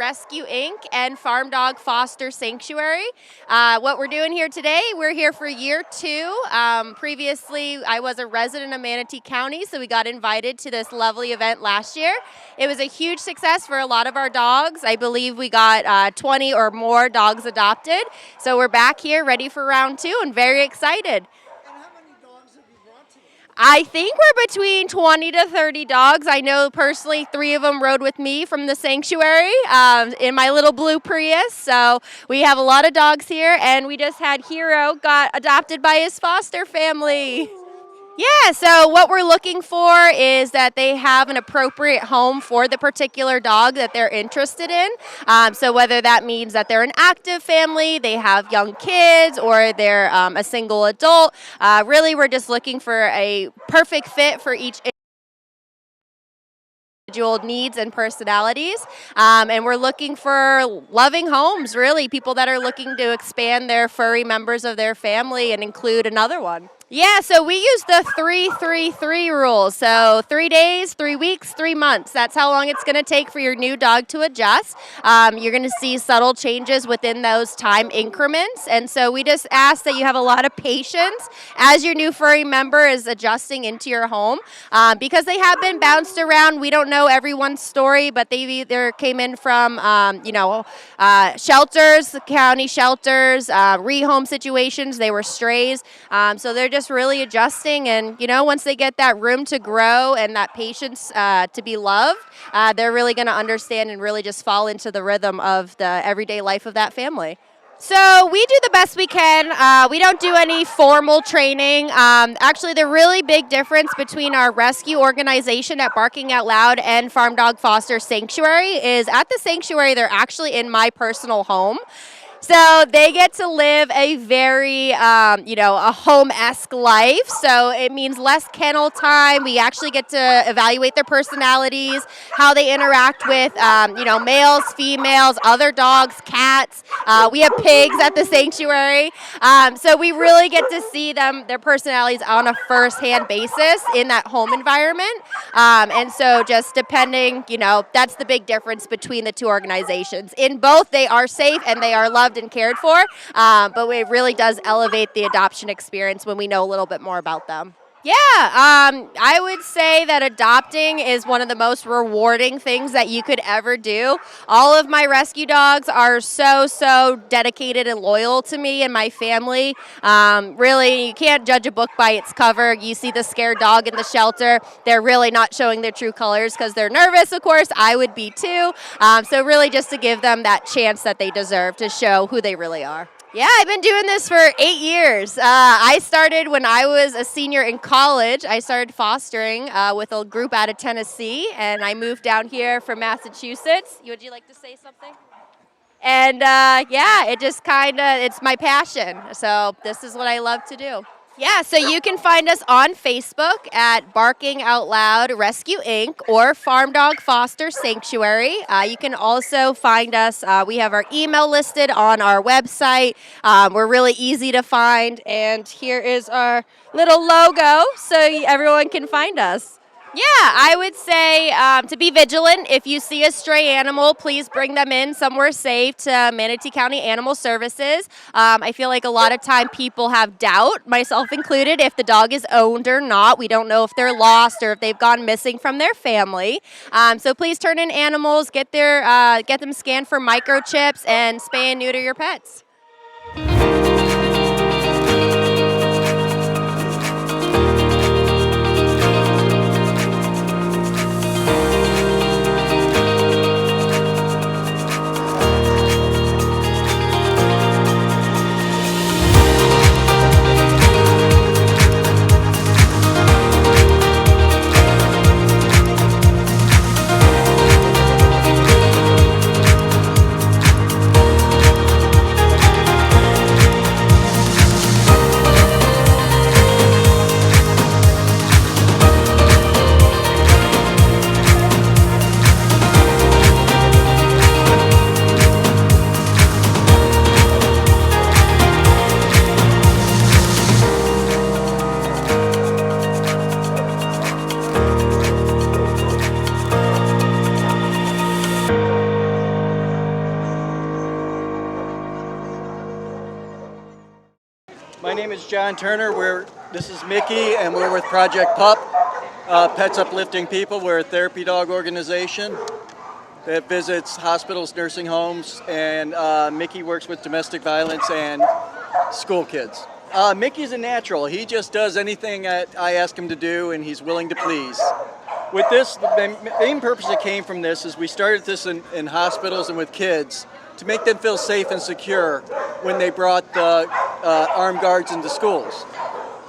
Rescue Inc. and Farm Dog Foster Sanctuary. What we're doing here today, we're here for year 2. Previously, I was a resident of Manatee County, so we got invited to this lovely event last year. It was a huge success for a lot of our dogs. I believe we got 20 or more dogs adopted. So we're back here ready for round 2 and very excited. I think we're between 20 to 30 dogs. I know personally 3 of them rode with me from the sanctuary in my little blue Prius. So we have a lot of dogs here, and we just had Hero got adopted by his foster family. Yeah, so what we're looking for is that they have an appropriate home for the particular dog that they're interested in. So whether that means that they're an active family, they have young kids, or they're a single adult, really we're just looking for a perfect fit for each individual needs and personalities. And we're looking for loving homes, really, people that are looking to expand their furry members of their family and include another one. Yeah, so we use the 3-3-3 rule. So 3 days, 3 weeks, 3 months. That's how long it's going to take for your new dog to adjust. You're going to see subtle changes within those time increments. And so we just ask that you have a lot of patience as your new furry member is adjusting into your home. Because they have been bounced around, we don't know everyone's story, but they either came in from, shelters, county shelters, rehome situations. They were strays. So they're just really adjusting, and once they get that room to grow and that patience to be loved, they're really going to understand and really just fall into the rhythm of the everyday life of that family. So we do the best we can. We don't do any formal training. Actually, the really big difference between our rescue organization at Barking Out Loud and Farm Dog Foster Sanctuary is at the sanctuary, they're actually in my personal home. So they get to live a very, a home-esque life. So it means less kennel time. We actually get to evaluate their personalities, how they interact with, males, females, other dogs, cats. We have pigs at the sanctuary. So we really get to see their personalities on a first-hand basis in that home environment. And so just depending, that's the big difference between the two organizations. In both, they are safe and they are loved and cared for, but it really does elevate the adoption experience when we know a little bit more about them. Yeah, I would say that adopting is one of the most rewarding things that you could ever do. All of my rescue dogs are so dedicated and loyal to me and my family. Really, you can't judge a book by its cover. You see the scared dog in the shelter. They're really not showing their true colors because they're nervous, of course. I would be too. So really just to give them that chance that they deserve to show who they really are. Yeah, I've been doing this for 8 years. I started when I was a senior in college. I started fostering with a group out of Tennessee, and I moved down here from Massachusetts. Would you like to say something? And it just it's my passion. So this is what I love to do. Yeah, so you can find us on Facebook at Barking Out Loud Rescue Inc. or Farm Dog Foster Sanctuary. You can also find us, we have our email listed on our website. We're really easy to find, and here is our little logo so everyone can find us. Yeah, I would say to be vigilant. If you see a stray animal, please bring them in somewhere safe to Manatee County Animal Services. I feel like a lot of time people have doubt, myself included, if the dog is owned or not. We don't know if they're lost or if they've gone missing from their family. So please turn in animals, get them scanned for microchips, and spay and neuter your pets. My name is John Turner. This is Mickey, and we're with Project PUP, Pets Uplifting People. We're a therapy dog organization that visits hospitals, nursing homes, and Mickey works with domestic violence and school kids. Mickey's a natural. He just does anything that I ask him to do, and he's willing to please. With this, the main purpose that came from this is we started this in hospitals and with kids to make them feel safe and secure when they brought the armed guards into schools.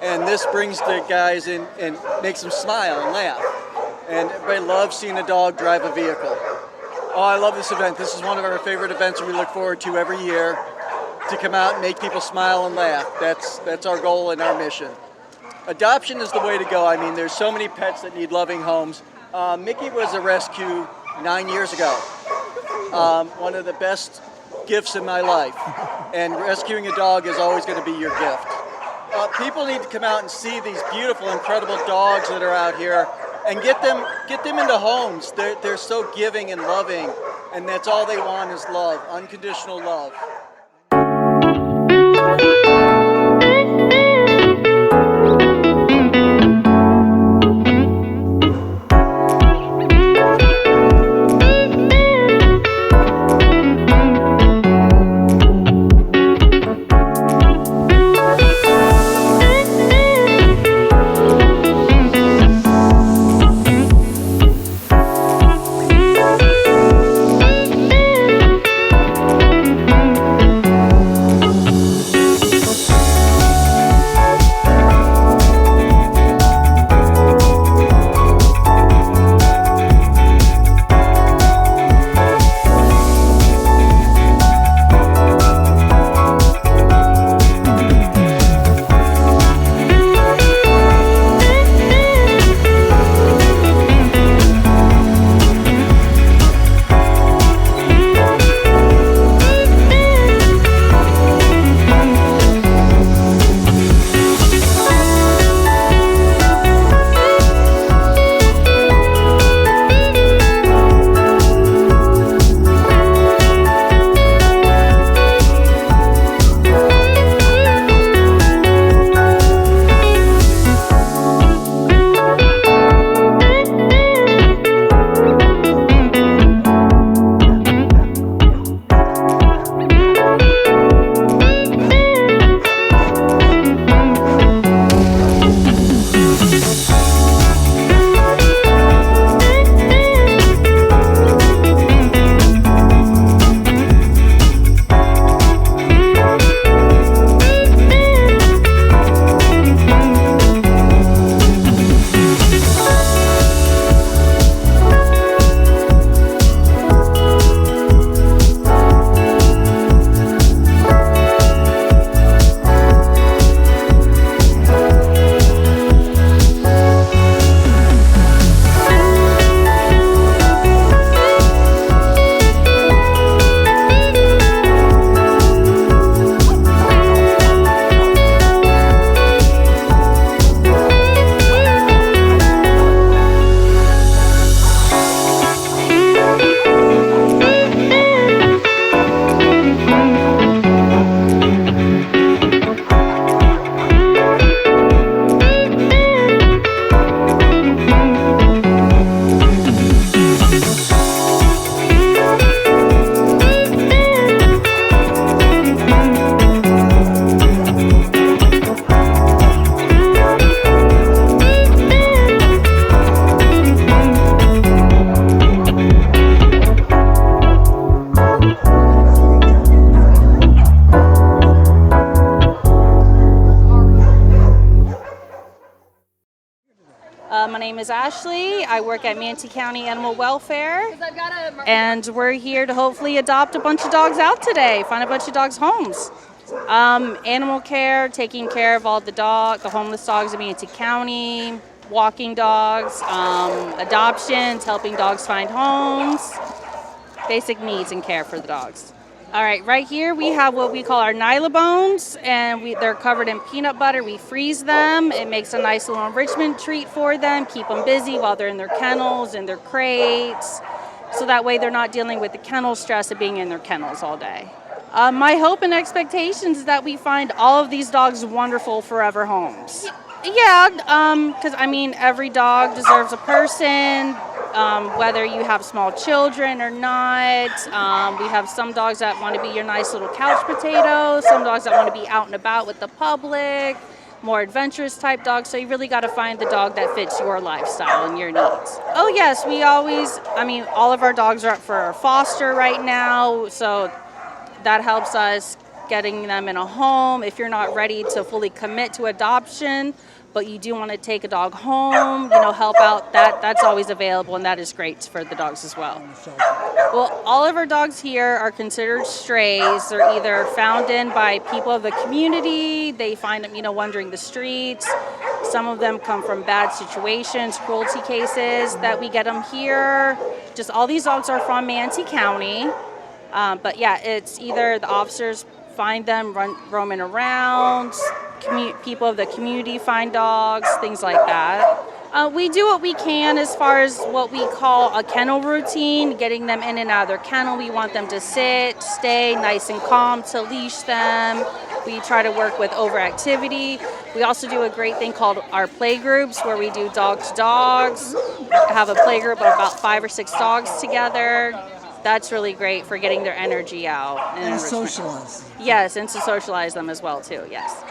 And this brings the guys in and makes them smile and laugh. And everybody loves seeing a dog drive a vehicle. Oh, I love this event. This is one of our favorite events that we look forward to every year, to come out and make people smile and laugh. That's our goal and our mission. Adoption is the way to go. I mean, there's so many pets that need loving homes. Mickey was a rescue 9 years ago. One of the best gifts in my life. And rescuing a dog is always going to be your gift. People need to come out and see these beautiful, incredible dogs that are out here and get them into homes. They're so giving and loving, and that's all they want is love, unconditional love. My name is Ashley. I work at Manatee County Animal Welfare, and we're here to hopefully adopt a bunch of dogs out today, find a bunch of dogs homes. Animal care, taking care of all the homeless dogs in Manatee County, walking dogs, adoptions, helping dogs find homes, basic needs and care for the dogs. All right, right here we have what we call our Nyla bones, and they're covered in peanut butter. We freeze them. It makes a nice little enrichment treat for them, keep them busy while they're in their kennels, in their crates, so that way they're not dealing with the kennel stress of being in their kennels all day. My hope and expectations is that we find all of these dogs wonderful forever homes. Yeah, because I mean, every dog deserves a person, whether you have small children or not. We have some dogs that want to be your nice little couch potato, some dogs that want to be out and about with the public, more adventurous type dogs. So you really got to find the dog that fits your lifestyle and your needs. Oh, yes, all of our dogs are up for foster right now. So that helps us getting them in a home. If you're not ready to fully commit to adoption, but you do want to take a dog home, help out, that's always available, and that is great for the dogs as well. Well, all of our dogs here are considered strays. They're either found in by people of the community, they find them, wandering the streets. Some of them come from bad situations, cruelty cases that we get them here. Just all these dogs are from Manatee County. But yeah, it's either the officers find them roaming around, people of the community find dogs, things like that. We do what we can as far as what we call a kennel routine, getting them in and out of their kennel. We want them to sit, stay nice and calm, to leash them. We try to work with overactivity. We also do a great thing called our play groups, where we do dogs, have a play group of about 5 or 6 dogs together. That's really great for getting their energy out. And socialize. Yes, and to socialize them as well, too, yes.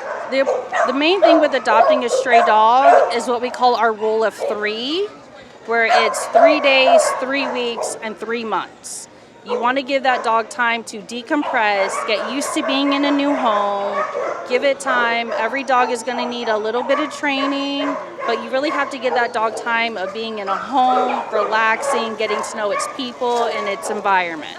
The main thing with adopting a stray dog is what we call our rule of 3, where it's 3 days, 3 weeks, and 3 months. You want to give that dog time to decompress, get used to being in a new home, give it time. Every dog is going to need a little bit of training, but you really have to give that dog time of being in a home, relaxing, getting to know its people and its environment.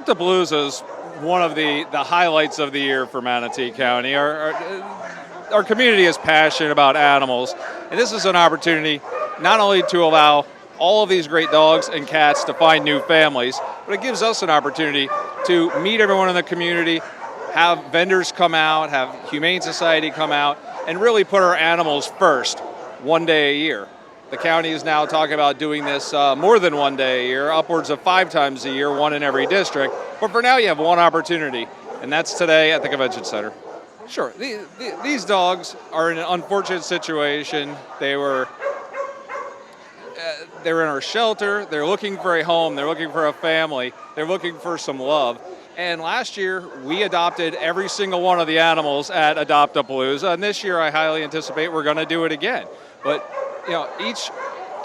Palooza is one of the highlights of the year for Manatee County. Our community is passionate about animals, and this is an opportunity not only to allow all of these great dogs and cats to find new families, but it gives us an opportunity to meet everyone in the community, have vendors come out, have Humane Society come out, and really put our animals first one day a year. The county is now talking about doing this more than one day a year, upwards of 5 times a year, one in every district. But for now, you have one opportunity and that's today at the convention center. Sure, these dogs are in an unfortunate situation. They're in our shelter. They're looking for a home. They're looking for a family. They're looking for some love. And last year, we adopted every single one of the animals at Adopt-A-Palooza, and this year I highly anticipate we're going to do it again. But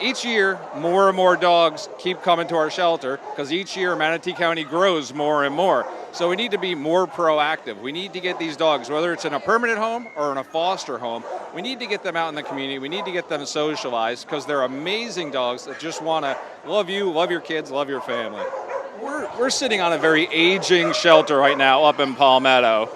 each year, more and more dogs keep coming to our shelter because each year Manatee County grows more and more. So we need to be more proactive. We need to get these dogs, whether it's in a permanent home or in a foster home, we need to get them out in the community. We need to get them socialized because they're amazing dogs that just want to love you, love your kids, love your family. We're sitting on a very aging shelter right now up in Palmetto.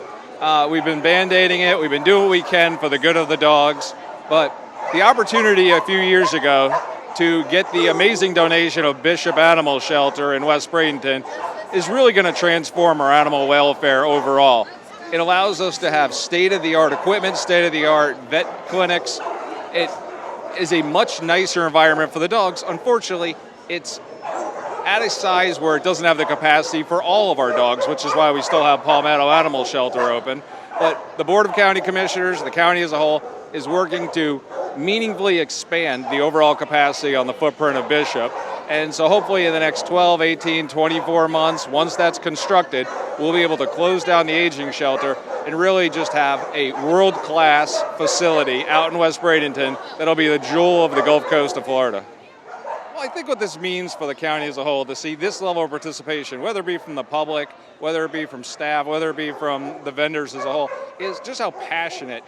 We've been band-aiding it. We've been doing what we can for the good of the dogs. But the opportunity a few years ago to get the amazing donation of Bishop Animal Shelter in West Bradenton is really going to transform our animal welfare overall. It allows us to have state-of-the-art equipment, state-of-the-art vet clinics. It is a much nicer environment for the dogs. Unfortunately, it's at a size where it doesn't have the capacity for all of our dogs, which is why we still have Palmetto Animal Shelter open. But the Board of County Commissioners, the county as a whole, is working to meaningfully expand the overall capacity on the footprint of Bishop. And so hopefully in the next 12, 18, 24 months, once that's constructed, we'll be able to close down the aging shelter and really just have a world-class facility out in West Bradenton that'll be the jewel of the Gulf Coast of Florida. Well, I think what this means for the county as a whole, to see this level of participation, whether it be from the public, whether it be from staff, whether it be from the vendors as a whole, is just how passionate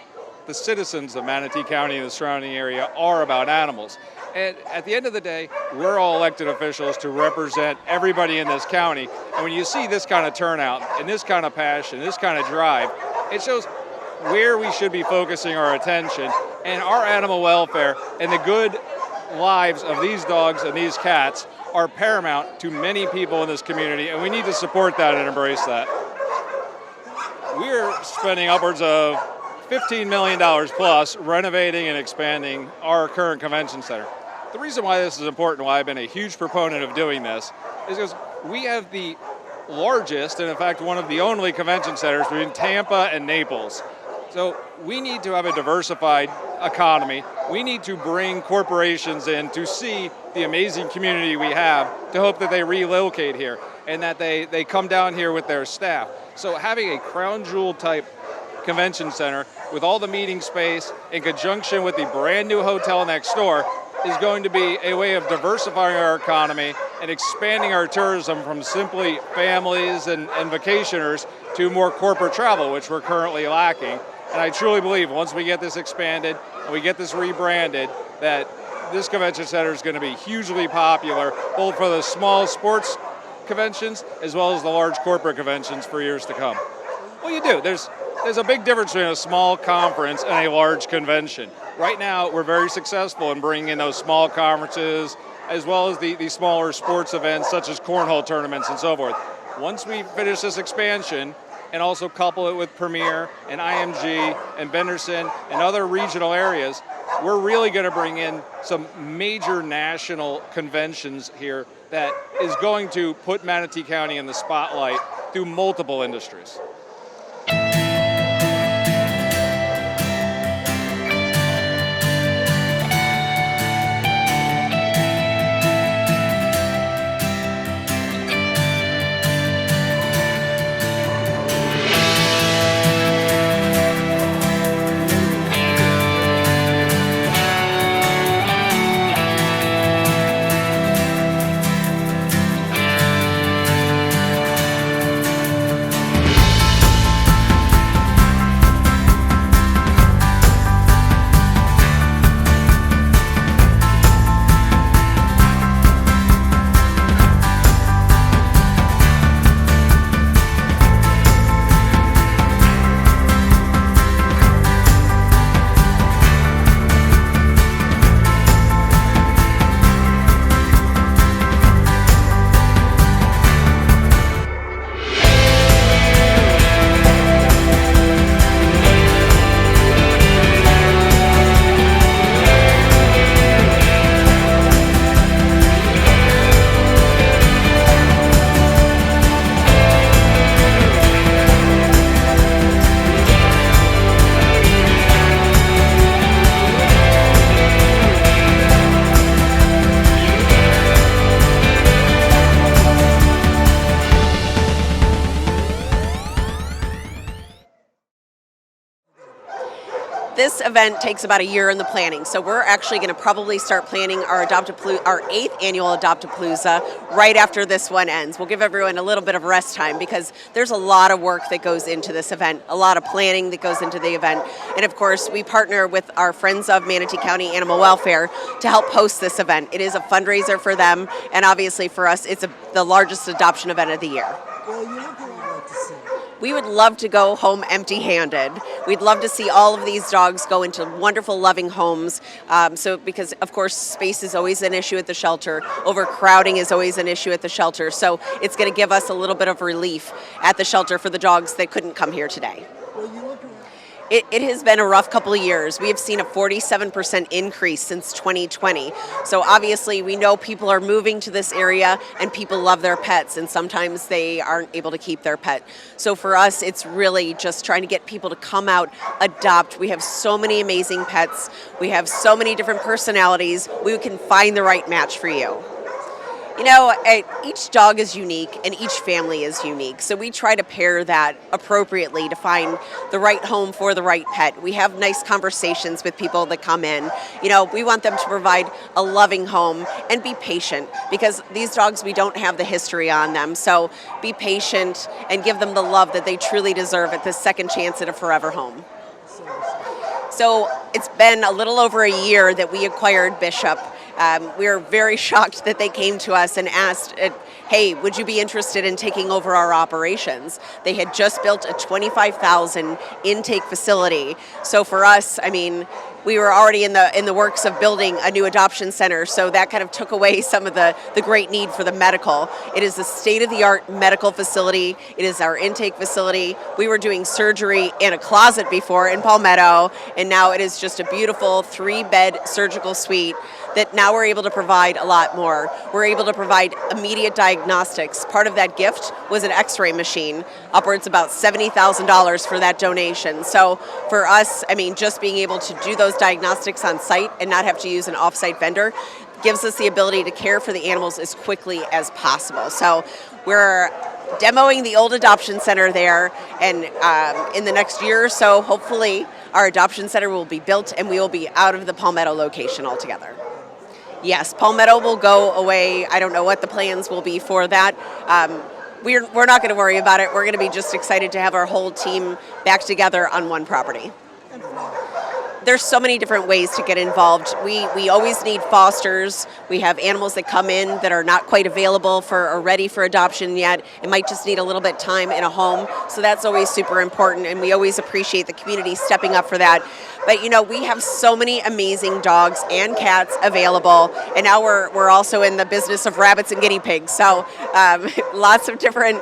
the citizens of Manatee County and the surrounding area are about animals. And at the end of the day, we're all elected officials to represent everybody in this county. And when you see this kind of turnout and this kind of passion, this kind of drive, it shows where we should be focusing our attention. And our animal welfare and the good lives of these dogs and these cats are paramount to many people in this community, and we need to support that and embrace that. We're spending upwards of $15 million plus renovating and expanding our current convention center. The reason why this is important, why I've been a huge proponent of doing this, is because we have the largest, and in fact one of the only convention centers between Tampa and Naples. So we need to have a diversified economy. We need to bring corporations in to see the amazing community we have, to hope that they relocate here and that they come down here with their staff. So having a crown jewel type convention center with all the meeting space in conjunction with the brand new hotel next door is going to be a way of diversifying our economy and expanding our tourism from simply families and vacationers to more corporate travel, which we're currently lacking. And I truly believe once we get this expanded and we get this rebranded, that this convention center is going to be hugely popular, both for the small sports conventions as well as the large corporate conventions for years to come. Well, you do. There's a big difference between a small conference and a large convention. Right now, we're very successful in bringing in those small conferences as well as the smaller sports events such as cornhole tournaments and so forth. Once we finish this expansion and also couple it with Premier and IMG and Benderson and other regional areas, we're really going to bring in some major national conventions here that is going to put Manatee County in the spotlight through multiple industries. this event takes about a year in the planning. So we're actually going to probably start planning our 8th annual Adopt-A-Palooza right after this one ends. We'll give everyone a little bit of rest time because there's a lot of work that goes into this event, a lot of planning that goes into the event. And of course, we partner with our friends of Manatee County Animal Welfare to help host this event. It is a fundraiser for them, and obviously for us, it's the largest adoption event of the year. Well, you look what I'd like to see. We would love to go home empty-handed. We'd love to see all of these dogs go into wonderful, loving homes. Because of course, space is always an issue at the shelter. Overcrowding is always an issue at the shelter. So it's going to give us a little bit of relief at the shelter for the dogs that couldn't come here today. Well, you look around. It has been a rough couple of years. We have seen a 47% increase since 2020. So obviously we know people are moving to this area and people love their pets, and sometimes they aren't able to keep their pet. So for us, it's really just trying to get people to come out, adopt. We have so many amazing pets. We have so many different personalities. We can find the right match for you. You know, each dog is unique and each family is unique. So we try to pair that appropriately to find the right home for the right pet. We have nice conversations with people that come in. You know, we want them to provide a loving home and be patient because these dogs, we don't have the history on them. So be patient and give them the love that they truly deserve at this second chance at a forever home. So it's been a little over a year that we acquired Bishop. We were very shocked that they came to us and asked, hey, would you be interested in taking over our operations? They had just built a 25,000 intake facility. So for us, I mean, we were already in the works of building a new adoption center, so that kind of took away some of the great need for the medical. It is a state-of-the-art medical facility. It is our intake facility. We were doing surgery in a closet before in Palmetto, and now it is just a beautiful 3-bed surgical suite that now we're able to provide a lot more. We're able to provide immediate diagnostics. Part of that gift was an x-ray machine, upwards about $70,000 for that donation. So for us, I mean, just being able to do those diagnostics on site and not have to use an off-site vendor gives us the ability to care for the animals as quickly as possible. So we're demoing the old adoption center there, and in the next year or so, hopefully, our adoption center will be built and we will be out of the Palmetto location altogether. Yes, Palmetto will go away. I don't know what the plans will be for that. We're not going to worry about it. We're going to be just excited to have our whole team back together on one property. There's so many different ways to get involved. We always need fosters. We have animals that come in that are not quite available or ready for adoption yet. It might just need a little bit of time in a home. So that's always super important, and we always appreciate the community stepping up for that. But you know, we have so many amazing dogs and cats available, and now we're also in the business of rabbits and guinea pigs. So lots of different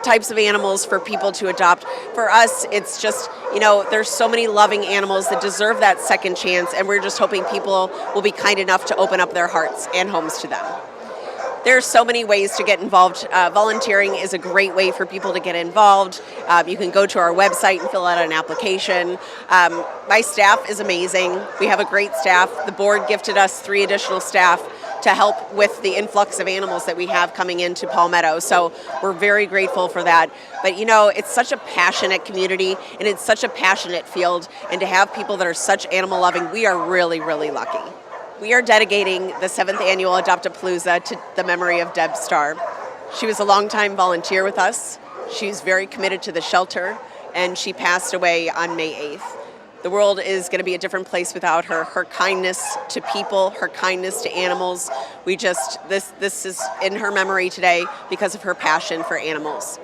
types of animals for people to adopt. For us, it's just, you know, there's so many loving animals that deserve that second chance, and we're just hoping people will be kind enough to open up their hearts and homes to them. There's so many ways to get involved. Volunteering is a great way for people to get involved. You can go to our website and fill out an application. My staff is amazing. We have a great staff. The board gifted us 3 additional staff to help with the influx of animals that we have coming into Palmetto. So we're very grateful for that. But you know, it's such a passionate community and it's such a passionate field, and to have people that are such animal loving, we are really, really lucky. We are dedicating the 7th annual Adopt-A-Palooza to the memory of Deb Starr. She was a longtime volunteer with us. She's very committed to the shelter, and she passed away on May 8th. The world is going to be a different place without her. Her kindness to people, her kindness to animals. This is in her memory today because of her passion for animals.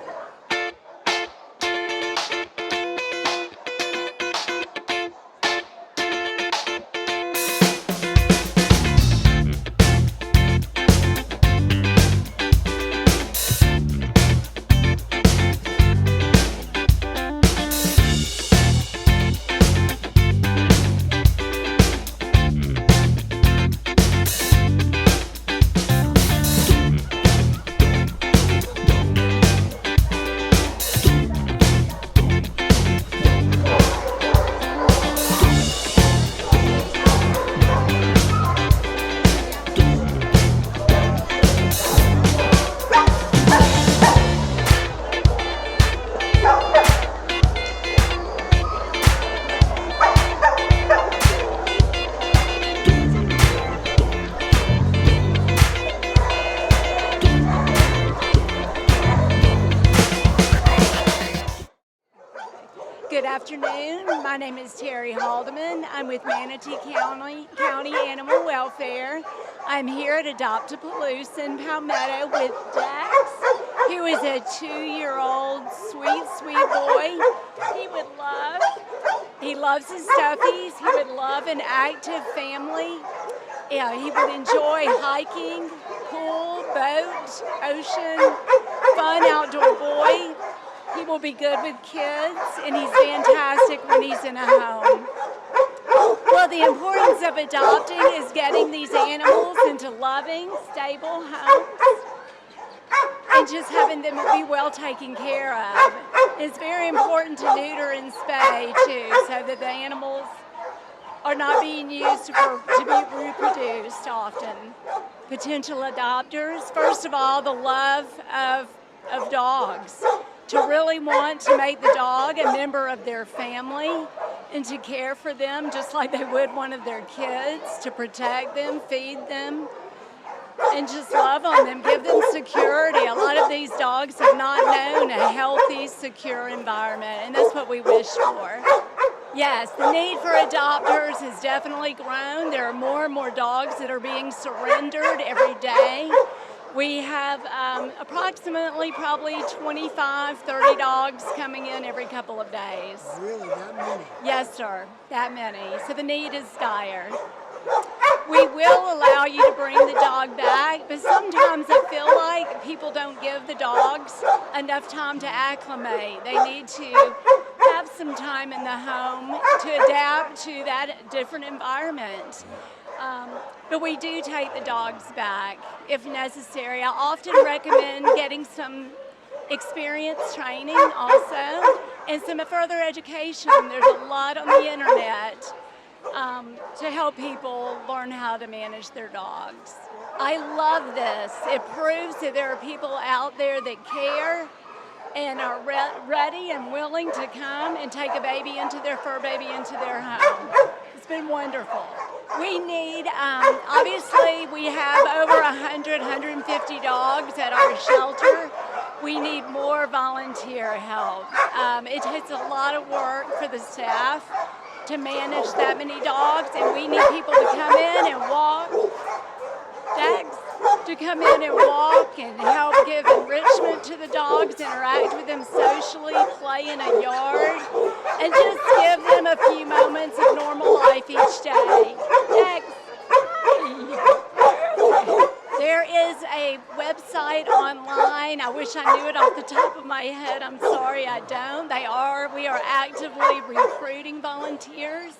afternoon. My name is Terry Haldeman. I'm with Manatee County Animal Welfare. I'm here at Adopt a Palooza in Palmetto with Dex, who is a 2-year-old sweet boy. He loves his stuffies. He would love an active family. Yeah, he would enjoy hiking, pool, boat, ocean, fun outdoor boy. He will be good with kids, and he's fantastic when he's in a home. Well, the importance of adopting is getting these animals into loving, stable homes and just having them be well taken care of. It's very important to neuter and spay, too, so that the animals are not being used to be reproduced often. Potential adopters, first of all, the love of dogs. To really want to make the dog a member of their family and to care for them just like they would one of their kids, to protect them, feed them, and just love on them, give them security. A lot of these dogs have not known a healthy, secure environment, and that's what we wish for. Yes, the need for adopters has definitely grown. There are more and more dogs that are being surrendered every day. We have approximately probably 25, 30 dogs coming in every couple of days. Really, that many? Yes, sir, that many. So the need is dire. We will allow you to bring the dog back, but sometimes I feel like people don't give the dogs enough time to acclimate. They need to have some time in the home to adapt to that different environment. But we do take the dogs back if necessary. I often recommend getting some experience training also and some further education. There's a lot on the internet to help people learn how to manage their dogs. I love this. It proves that there are people out there that care and are ready and willing to come and take a baby into their fur baby into their home. It's been wonderful. We need, obviously, we have over 100, 150 dogs at our shelter. We need more volunteer help. It takes a lot of work for the staff to manage that many dogs, and we need people to come in and walk. To come in and walk and help give enrichment to the dogs, interact with them socially, play in a yard, and just give them a few moments of normal life each day. Next. There is a website online. I wish I knew it off the top of my head. I'm sorry I don't. We are actively recruiting volunteers,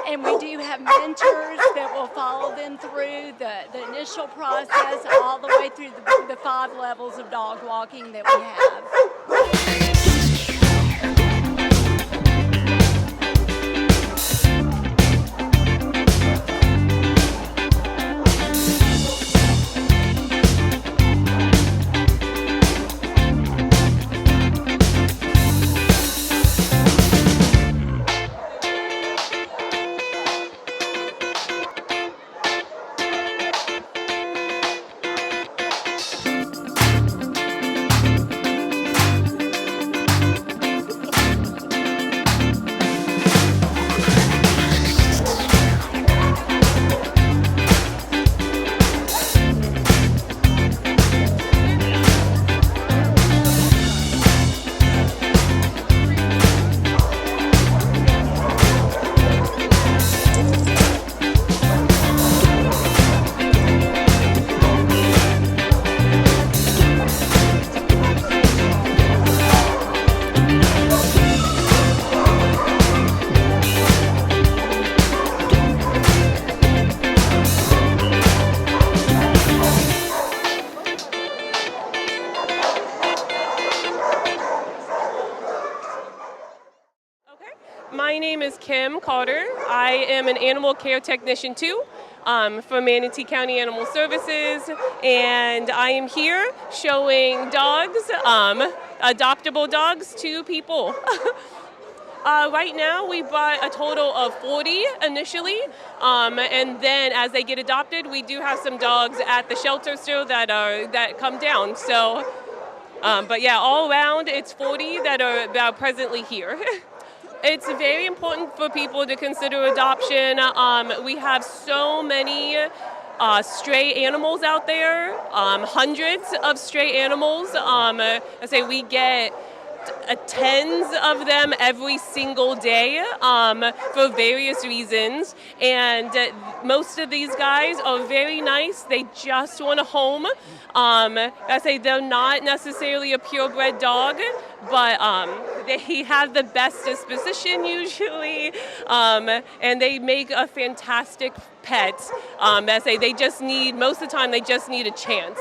and we do have mentors that will follow them through the initial process all the way through the 5 levels of dog walking that we have. My name is Kim Carter. I am an animal care technician too for Manatee County Animal Services, and I am here showing dogs, adoptable dogs to people. Right now we bought a total of 40 initially, and then as they get adopted, we do have some dogs at the shelter still that come down. So, but yeah, all around it's 40 that are presently here. it's very important for people to consider adoption. We have so many stray animals out there, hundreds of stray animals. I say we get tens of them every single day for various reasons, and most of these guys are very nice. They just want a home. I say they're not necessarily a purebred dog, but they have the best disposition usually, and they make a fantastic pet. I say they just need, most of the time, they just need a chance.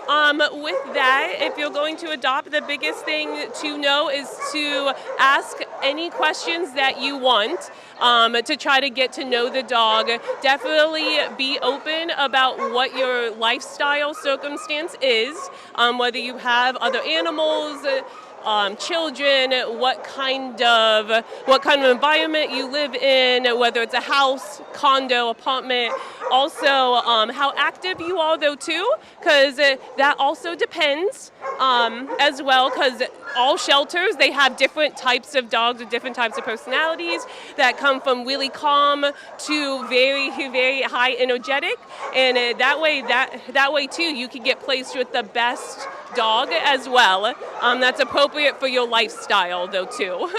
With that, if you're going to adopt, the biggest thing to know is to ask any questions that you want to try to get to know the dog. Definitely be open about what your lifestyle circumstance is, whether you have other animals, children, what kind of environment you live in, whether it's a house, condo, apartment. Also, how active you are, though, too, because that also depends as well, because all shelters, they have different types of dogs with different types of personalities that come from really calm to very, very high energetic, and that way too, you can get placed with the best dog as well. That's appropriate for your lifestyle, though, too.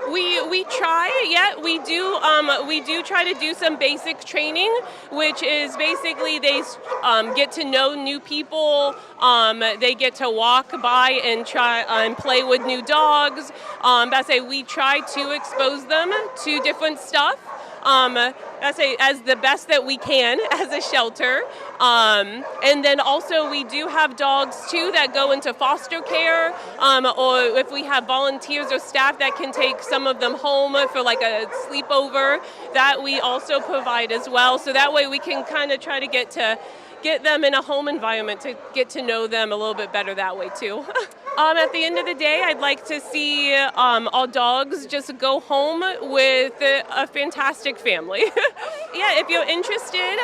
We do try to do some basic training, which is basically they get to know new people. They get to walk by and try and play with new dogs. I say we try to expose them to different stuff. I say as the best that we can as a shelter. And then also we do have dogs too that go into foster care, or if we have volunteers or staff that can take some of them home for like a sleepover, that we also provide as well. So that way we can kind of try to get them in a home environment to get to know them a little bit better that way too. At the end of the day, I'd like to see all dogs just go home with a fantastic family. Yeah, if you're interested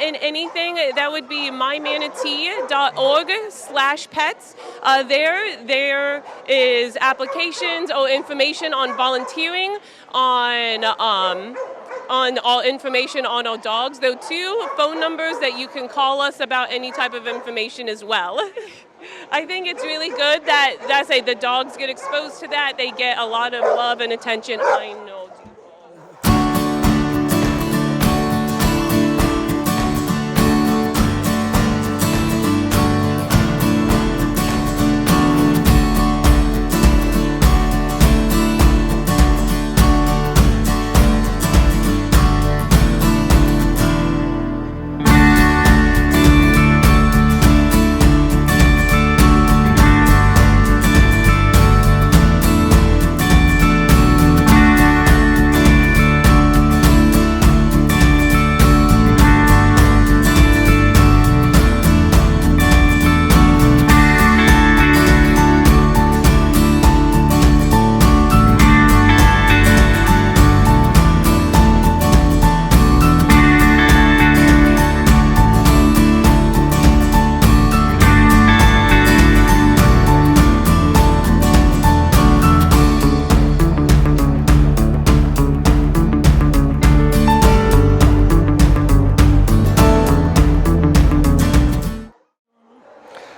in anything, that would be mymanatee.org/pets. There is applications or information on volunteering, on all information on our dogs, though too, phone numbers that you can call us about any type of information as well. I think it's really good that the dogs get exposed to that. They get a lot of love and attention. I know.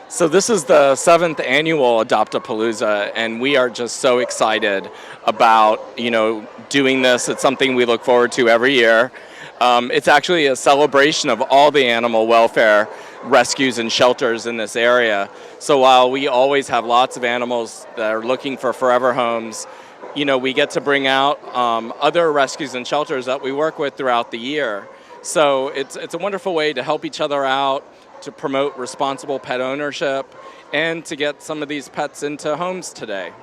So this is the 7th annual Adopt-A-Palooza, and we are just so excited about, doing this. It's something we look forward to every year. It's actually a celebration of all the animal welfare rescues and shelters in this area. So while we always have lots of animals that are looking for forever homes, we get to bring out other rescues and shelters that we work with throughout the year. So it's a wonderful way to help each other out, to promote responsible pet ownership, and to get some of these pets into homes today.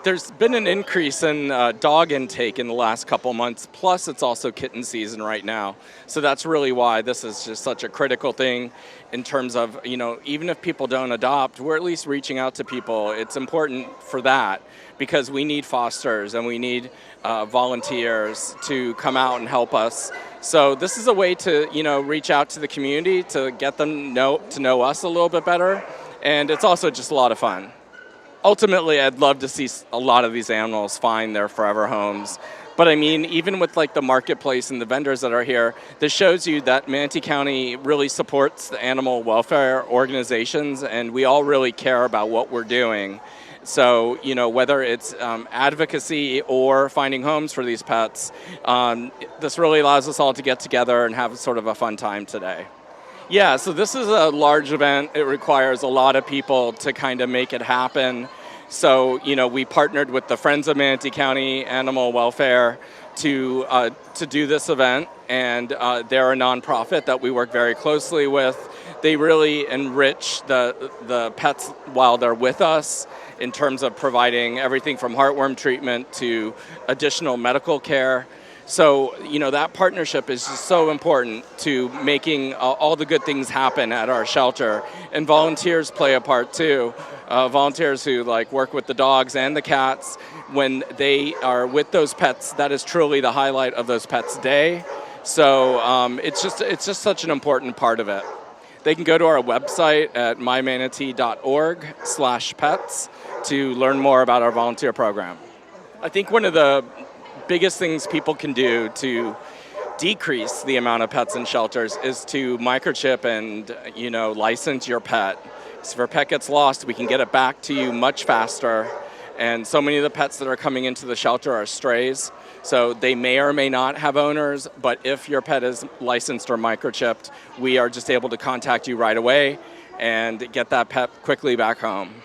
There's been an increase in dog intake in the last couple months, plus it's also kitten season right now. So that's really why this is just such a critical thing in terms of, even if people don't adopt, we're at least reaching out to people. It's important for that because we need fosters and we need volunteers to come out and help us. So this is a way to, reach out to the community, to get them to know us a little bit better. And it's also just a lot of fun. ultimately, I'd love to see a lot of these animals find their forever homes. But I mean, even with like the marketplace and the vendors that are here, this shows you that Manatee County really supports the animal welfare organizations, and we all really care about what we're doing. So, you know, whether it's advocacy or finding homes for these pets, this really allows us all to get together and have sort of a fun time today. Yeah, so this is a large event. It requires a lot of people to kind of make it happen. So, you know, we partnered with the Friends of Manatee County Animal Welfare to do this event, and they're a nonprofit that we work very closely with. They really enrich the pets while they're with us in terms of providing everything from heartworm treatment to additional medical care. So, you know, that partnership is just so important to making all the good things happen at our shelter. And volunteers play a part too. Volunteers who like work with the dogs and the cats. When they are with those pets, that is truly the highlight of those pets' day. So it's just such an important part of it. They can go to our website at mymanatee.org/pets to learn more about our volunteer program. I think one of the biggest things people can do to decrease the amount of pets in shelters is to microchip and, you know, license your pet. So if a pet gets lost, we can get it back to you much faster. And so many of the pets that are coming into the shelter are strays. So they may or may not have owners, but if your pet is licensed or microchipped, we are just able to contact you right away and get that pet quickly back home.